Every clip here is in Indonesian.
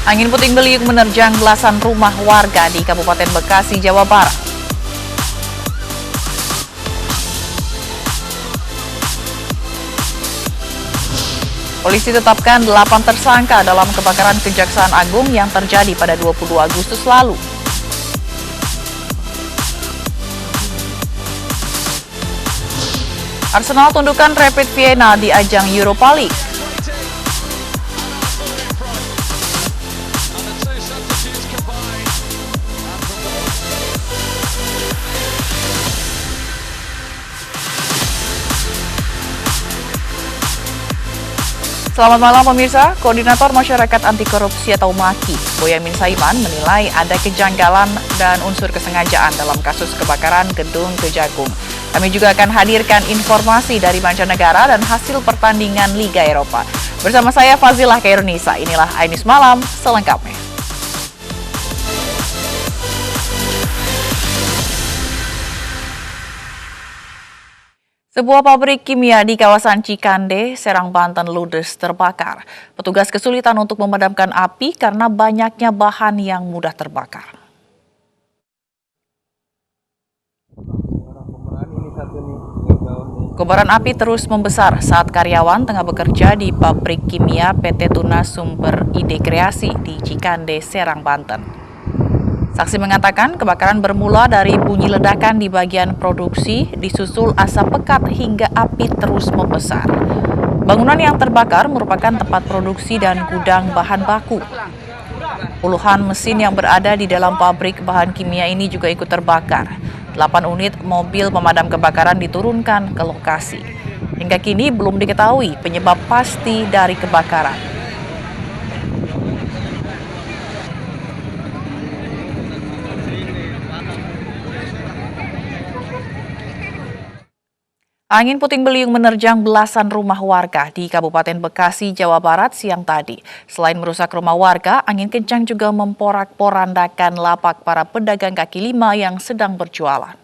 Angin puting beliung menerjang belasan rumah warga di Kabupaten Bekasi, Jawa Barat. Polisi tetapkan 8 tersangka dalam kebakaran Kejaksaan Agung yang terjadi pada 22 Agustus lalu. Arsenal tundukkan Rapid Vienna di ajang Europa League. Selamat malam pemirsa, Koordinator Masyarakat Anti Korupsi atau MAKI, Boyamin Saiman menilai ada kejanggalan dan unsur kesengajaan dalam kasus kebakaran gedung Kejagung. Kami juga akan hadirkan informasi dari mancanegara dan hasil pertandingan Liga Eropa. Bersama saya Fazilah Kairunisa, inilah iNews Malam selengkapnya. Sebuah pabrik kimia di kawasan Cikande, Serang, Banten ludes terbakar. Petugas kesulitan untuk memadamkan api karena banyaknya bahan yang mudah terbakar. Kobaran api terus membesar saat karyawan tengah bekerja di pabrik kimia PT Tuna Sumber Ide Kreasi di Cikande, Serang, Banten. Saksi mengatakan kebakaran bermula dari bunyi ledakan di bagian produksi, disusul asap pekat hingga api terus membesar. Bangunan yang terbakar merupakan tempat produksi dan gudang bahan baku. Puluhan mesin yang berada di dalam pabrik bahan kimia ini juga ikut terbakar. 8 unit mobil pemadam kebakaran diturunkan ke lokasi. Hingga kini belum diketahui penyebab pasti dari kebakaran. Angin puting beliung menerjang belasan rumah warga di Kabupaten Bekasi, Jawa Barat siang tadi. Selain merusak rumah warga, angin kencang juga memporak-porandakan lapak para pedagang kaki lima yang sedang berjualan.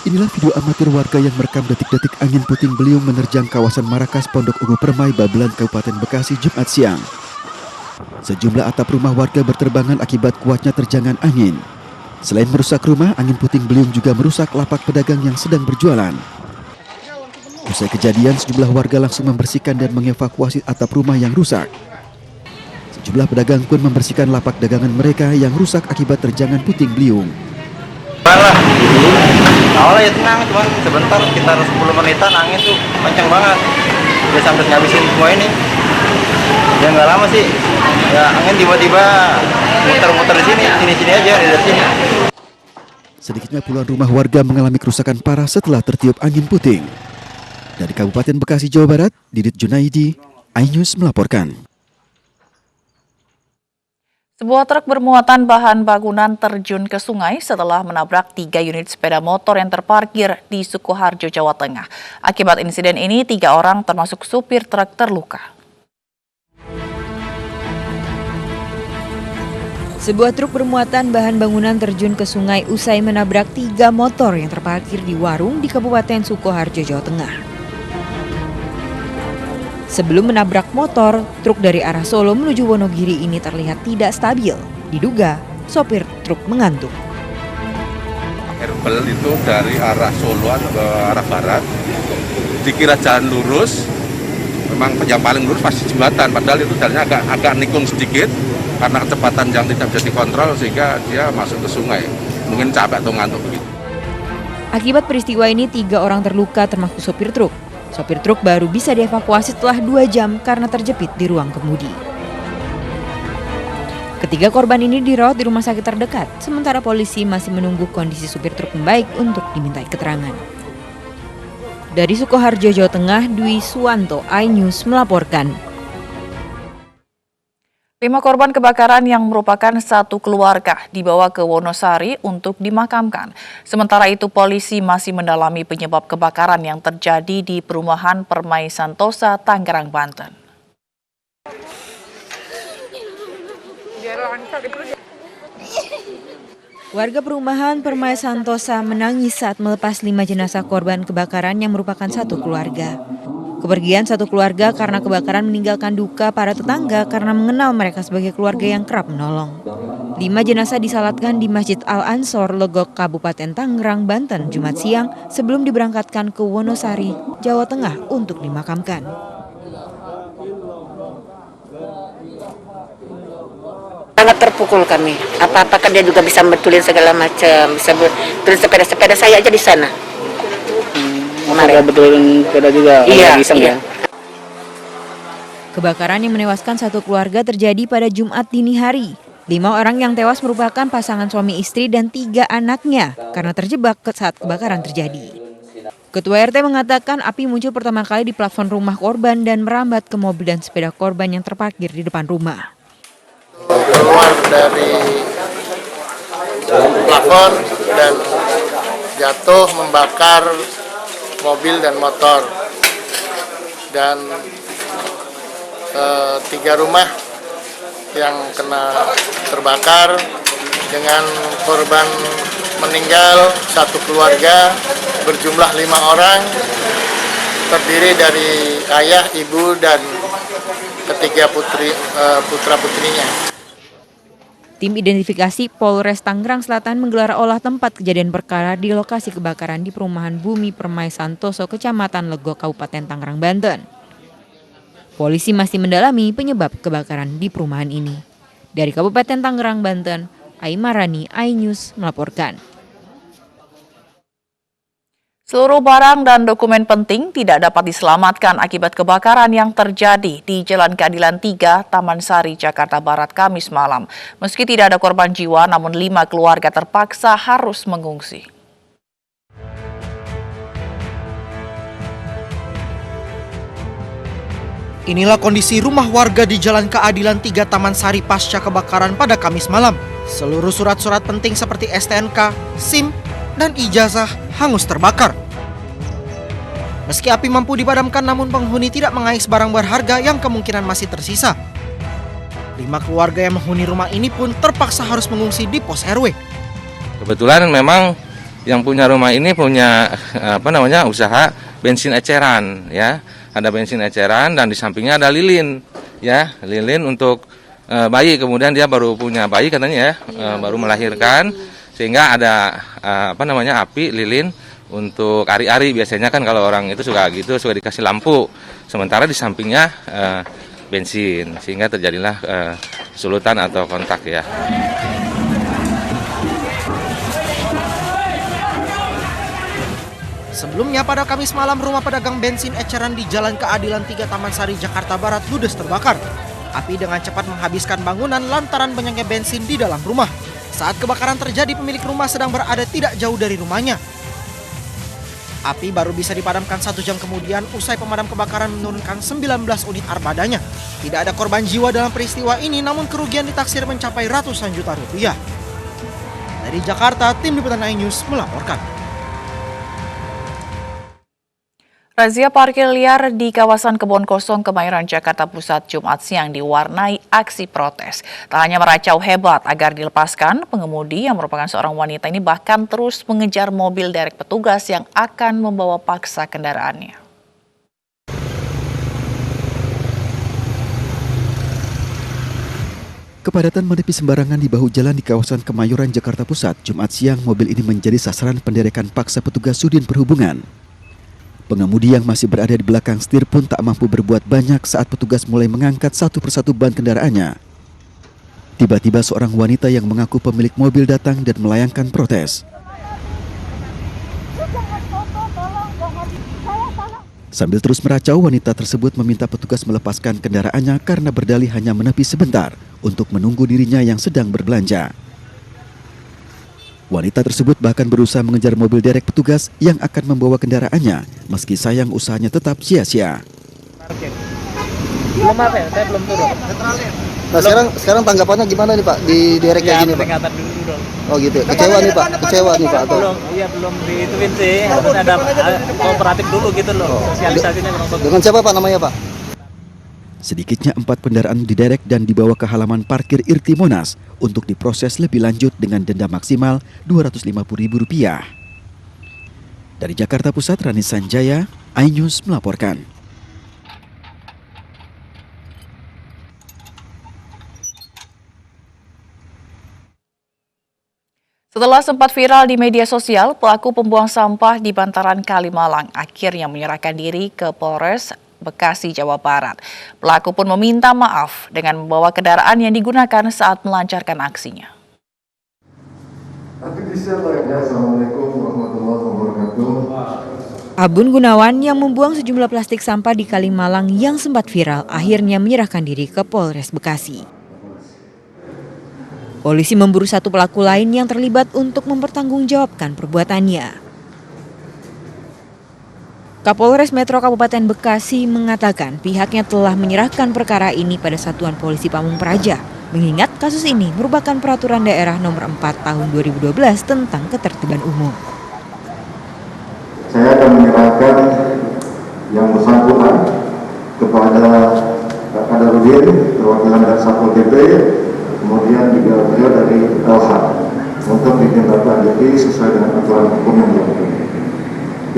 Inilah video amatir warga yang merekam detik-detik angin puting beliung menerjang kawasan Marakas Pondok Ungu Permai, Babelan, Kabupaten Bekasi, Jumat siang. Sejumlah atap rumah warga berterbangan akibat kuatnya terjangan angin. Selain merusak rumah, angin puting beliung juga merusak lapak pedagang yang sedang berjualan. Usai kejadian, sejumlah warga langsung membersihkan dan mengevakuasi atap rumah yang rusak. Sejumlah pedagang pun membersihkan lapak dagangan mereka yang rusak akibat terjangan puting beliung. Awalnya ya tenang, cuman sebentar, sekitar 10 menitan angin tuh kencang banget. Udah sampai ngabisin semua ini. Ya nggak lama sih, ya angin tiba-tiba muter-muter di sini aja, dari sini. Sedikitnya puluhan rumah warga mengalami kerusakan parah setelah tertiup angin puting. Dari Kabupaten Bekasi, Jawa Barat, Didit Junaidi, iNews melaporkan. Sebuah truk bermuatan bahan bangunan terjun ke sungai setelah menabrak 3 unit sepeda motor yang terparkir di Sukoharjo, Jawa Tengah. Akibat insiden ini, 3 orang termasuk supir truk terluka. Sebuah truk bermuatan bahan bangunan terjun ke sungai usai menabrak 3 motor yang terparkir di warung di Kabupaten Sukoharjo, Jawa Tengah. Sebelum menabrak motor, truk dari arah Solo menuju Wonogiri ini terlihat tidak stabil. Diduga sopir truk mengantuk. Herbal itu dari arah Soloan ke arah barat, dikira jalan lurus, memang yang paling lurus pasti jembatan, padahal itu jalannya agak nikung sedikit karena kecepatan yang tidak bisa dikontrol sehingga dia masuk ke sungai. Mungkin capek atau ngantuk begitu. Akibat peristiwa ini 3 orang terluka termasuk sopir truk. Sopir truk baru bisa dievakuasi setelah 2 jam karena terjepit di ruang kemudi. Ketiga korban ini dirawat di rumah sakit terdekat, sementara polisi masih menunggu kondisi supir truk membaik untuk dimintai keterangan. Dari Sukoharjo, Jawa Tengah, Dwi Suwanto, iNews melaporkan. 5 korban kebakaran yang merupakan satu keluarga dibawa ke Wonosari untuk dimakamkan. Sementara itu polisi masih mendalami penyebab kebakaran yang terjadi di perumahan Permai Santosa, Tangerang, Banten. Warga perumahan Permai Santosa menangis saat melepas 5 jenazah korban kebakaran yang merupakan satu keluarga. Kepergian satu keluarga karena kebakaran meninggalkan duka para tetangga karena mengenal mereka sebagai keluarga yang kerap menolong. 5 jenazah disalatkan di Masjid Al-Ansor, Legok, Kabupaten Tangerang, Banten, Jumat siang sebelum diberangkatkan ke Wonosari, Jawa Tengah untuk dimakamkan. Sangat terpukul kami. Apa-apa kan dia juga bisa betulin segala macam, bisa betulin sepeda saya aja di sana. Betulin sepeda juga. Iya. Kebakaran yang menewaskan satu keluarga terjadi pada Jumat dini hari. 5 orang yang tewas merupakan pasangan suami istri dan 3 anaknya karena terjebak saat kebakaran terjadi. Ketua RT mengatakan api muncul pertama kali di plafon rumah korban dan merambat ke mobil dan sepeda korban yang terparkir di depan rumah. Keluar dari plafon dan jatuh membakar mobil dan motor, dan 3 rumah yang kena terbakar dengan korban meninggal satu keluarga berjumlah 5 orang, terdiri dari ayah, ibu, dan ketiga putra-putrinya. Tim identifikasi Polres Tangerang Selatan menggelar olah tempat kejadian perkara di lokasi kebakaran di perumahan Bumi Permai Santoso, Kecamatan Legok, Kabupaten Tangerang, Banten. Polisi masih mendalami penyebab kebakaran di perumahan ini. Dari Kabupaten Tangerang, Banten, Aimarani, iNews melaporkan. Seluruh barang dan dokumen penting tidak dapat diselamatkan akibat kebakaran yang terjadi di Jalan Keadilan 3, Taman Sari, Jakarta Barat, Kamis malam. Meski tidak ada korban jiwa, namun 5 keluarga terpaksa harus mengungsi. Inilah kondisi rumah warga di Jalan Keadilan 3, Taman Sari pasca kebakaran pada Kamis malam. Seluruh surat-surat penting seperti STNK, SIM, dan ijazah hangus terbakar. Meski api mampu dipadamkan, namun penghuni tidak mengais barang berharga yang kemungkinan masih tersisa. 5 keluarga yang menghuni rumah ini pun terpaksa harus mengungsi di pos RW. Kebetulan memang yang punya rumah ini punya usaha bensin eceran, ya. Ada bensin eceran dan di sampingnya ada lilin, ya, lilin untuk bayi. Kemudian dia baru punya bayi katanya, ya, baru melahirkan, sehingga ada api lilin untuk ari-ari. Biasanya kan kalau orang itu suka gitu, suka dikasih lampu. Sementara di sampingnya bensin, sehingga terjadilah sulutan atau kontak, ya. Sebelumnya pada Kamis malam, rumah pedagang bensin eceran di Jalan Keadilan 3, Taman Sari, Jakarta Barat ludes terbakar. Api dengan cepat menghabiskan bangunan lantaran banyaknya bensin di dalam rumah. Saat kebakaran terjadi, pemilik rumah sedang berada tidak jauh dari rumahnya. Api baru bisa dipadamkan 1 jam kemudian usai pemadam kebakaran menurunkan 19 unit armadanya. Tidak ada korban jiwa dalam peristiwa ini, namun kerugian ditaksir mencapai ratusan juta rupiah. Dari Jakarta, tim liputan iNews melaporkan. Razia parkir liar di kawasan Kebon Kosong, Kemayoran, Jakarta Pusat, Jumat siang diwarnai aksi protes. Tak hanya meracau hebat agar dilepaskan, pengemudi yang merupakan seorang wanita ini bahkan terus mengejar mobil derek petugas yang akan membawa paksa kendaraannya. Kepadatan menepis sembarangan di bahu jalan di kawasan Kemayoran, Jakarta Pusat. Jumat siang, mobil ini menjadi sasaran penderekan paksa petugas Sudin Perhubungan. Pengemudi yang masih berada di belakang setir pun tak mampu berbuat banyak saat petugas mulai mengangkat satu persatu ban kendaraannya. Tiba-tiba seorang wanita yang mengaku pemilik mobil datang dan melayangkan protes. Sambil terus meracau, wanita tersebut meminta petugas melepaskan kendaraannya karena berdalih hanya menepi sebentar untuk menunggu dirinya yang sedang berbelanja. Wanita tersebut bahkan berusaha mengejar mobil derek petugas yang akan membawa kendaraannya, meski sayang usahanya tetap sia-sia. Belum apa ya, saya belum turun. Nah, sekarang tanggapannya gimana nih Pak di derek kayak gini Pak? Peringatan dulu dong. Oh gitu, kecewa nih Pak, atau? Belum dihituin sih, harus ada kooperatif dulu gitu loh, sosialisasinya memang bagus. Dengan siapa Pak namanya Pak? Sedikitnya 4 kendaraan diderek dan dibawa ke halaman parkir Irti Monas untuk diproses lebih lanjut dengan denda maksimal Rp250.000. Dari Jakarta Pusat, Rani Sanjaya, iNews melaporkan. Setelah sempat viral di media sosial, pelaku pembuang sampah di bantaran Kalimalang akhirnya menyerahkan diri ke Polres Bekasi, Jawa Barat. Pelaku pun meminta maaf dengan membawa kendaraan yang digunakan saat melancarkan aksinya. Assalamualaikum warahmatullahi wabarakatuh. Abun Gunawan yang membuang sejumlah plastik sampah di Kalimalang yang sempat viral akhirnya menyerahkan diri ke Polres Bekasi. Polisi memburu satu pelaku lain yang terlibat untuk mempertanggungjawabkan perbuatannya. Kapolres Metro Kabupaten Bekasi mengatakan pihaknya telah menyerahkan perkara ini pada Satuan Polisi Pamung Praja, mengingat kasus ini merupakan peraturan daerah nomor 4 tahun 2012 tentang ketertiban umum. Saya akan menyerahkan yang bersangkutan kepada Pak Kadarudin, perwakilan dari Satpol PP, kemudian juga beliau dari LH untuk ditindaklanjuti sesuai dengan aturan hukum yang berlaku.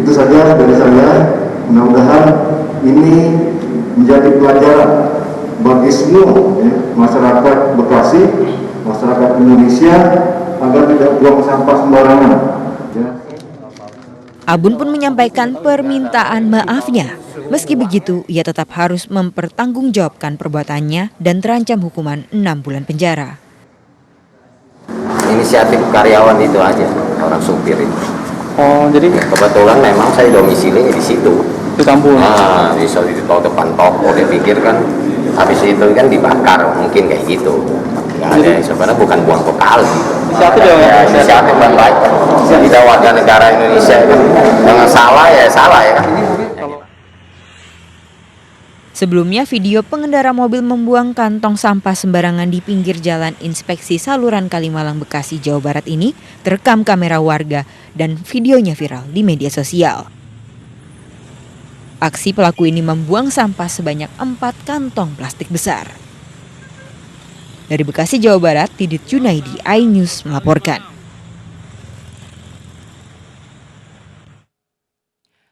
Itu saja dari saya. Mudah-mudahan ini menjadi pelajaran bagi semua masyarakat Bekasi, masyarakat Indonesia agar tidak buang sampah sembarangan. Abun pun menyampaikan permintaan maafnya. Meski begitu, ia tetap harus mempertanggungjawabkan perbuatannya dan terancam hukuman 6 bulan penjara. Inisiatif karyawan itu aja, orang supir itu. Oh, jadi Kebetulan memang saya domisilinya di situ. di kampung. Nah, bisa di depan toko, dia pikir kan habis itu kan dibakar, mungkin kayak gitu. Nggak ada, sebenarnya bukan buang ke kali. Inisiatif dong ya? Inisiatif kan baik. Kita warga negara Indonesia kan, jangan salah ya kan. Sebelumnya, video pengendara mobil membuang kantong sampah sembarangan di pinggir jalan Inspeksi Saluran Kalimalang, Bekasi, Jawa Barat ini terekam kamera warga dan videonya viral di media sosial. Aksi pelaku ini membuang sampah sebanyak 4 kantong plastik besar. Dari Bekasi, Jawa Barat, Tidit Junaidi, iNews melaporkan.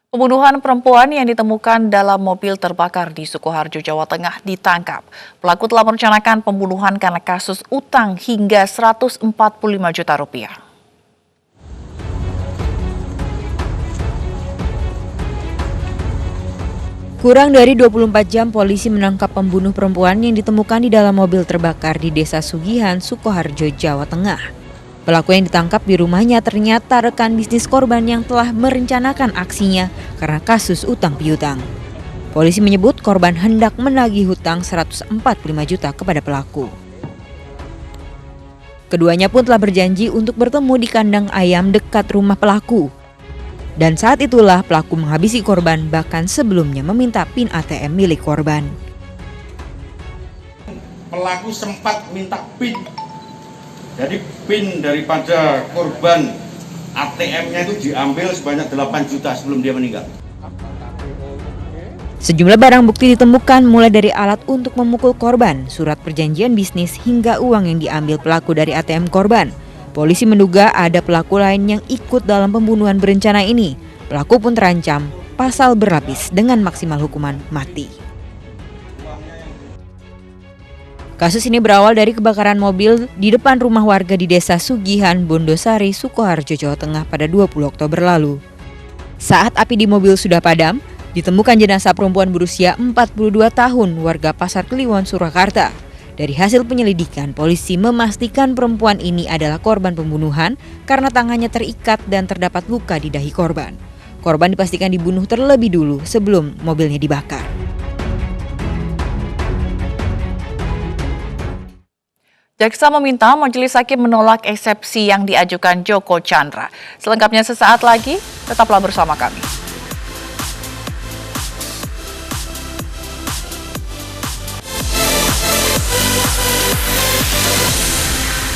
Pembunuhan perempuan yang ditemukan dalam mobil terbakar di Sukoharjo, Jawa Tengah ditangkap. Pelaku telah merencanakan pembunuhan karena kasus utang hingga 145 juta rupiah. Kurang dari 24 jam polisi menangkap pembunuh perempuan yang ditemukan di dalam mobil terbakar di Desa Sugihan, Sukoharjo, Jawa Tengah. Pelaku yang ditangkap di rumahnya ternyata rekan bisnis korban yang telah merencanakan aksinya karena kasus utang piutang. Polisi menyebut korban hendak menagih hutang 145 juta kepada pelaku. Keduanya pun telah berjanji untuk bertemu di kandang ayam dekat rumah pelaku. Dan saat itulah pelaku menghabisi korban, bahkan sebelumnya meminta PIN ATM milik korban. Pelaku sempat minta PIN. Jadi PIN daripada korban ATM-nya itu diambil sebanyak 8 juta sebelum dia meninggal. Sejumlah barang bukti ditemukan mulai dari alat untuk memukul korban, surat perjanjian bisnis hingga uang yang diambil pelaku dari ATM korban. Polisi menduga ada pelaku lain yang ikut dalam pembunuhan berencana ini. Pelaku pun terancam pasal berlapis dengan maksimal hukuman mati. Kasus ini berawal dari kebakaran mobil di depan rumah warga di Desa Sugihan, Bondosari, Sukoharjo, Jawa Tengah pada 20 Oktober lalu. Saat api di mobil sudah padam, ditemukan jenazah perempuan berusia 42 tahun warga Pasar Kliwon, Surakarta. Dari hasil penyelidikan, polisi memastikan perempuan ini adalah korban pembunuhan karena tangannya terikat dan terdapat luka di dahi korban. Korban dipastikan dibunuh terlebih dulu sebelum mobilnya dibakar. Jaksa meminta majelis hakim menolak eksepsi yang diajukan Joko Chandra. Selengkapnya sesaat lagi, tetaplah bersama kami.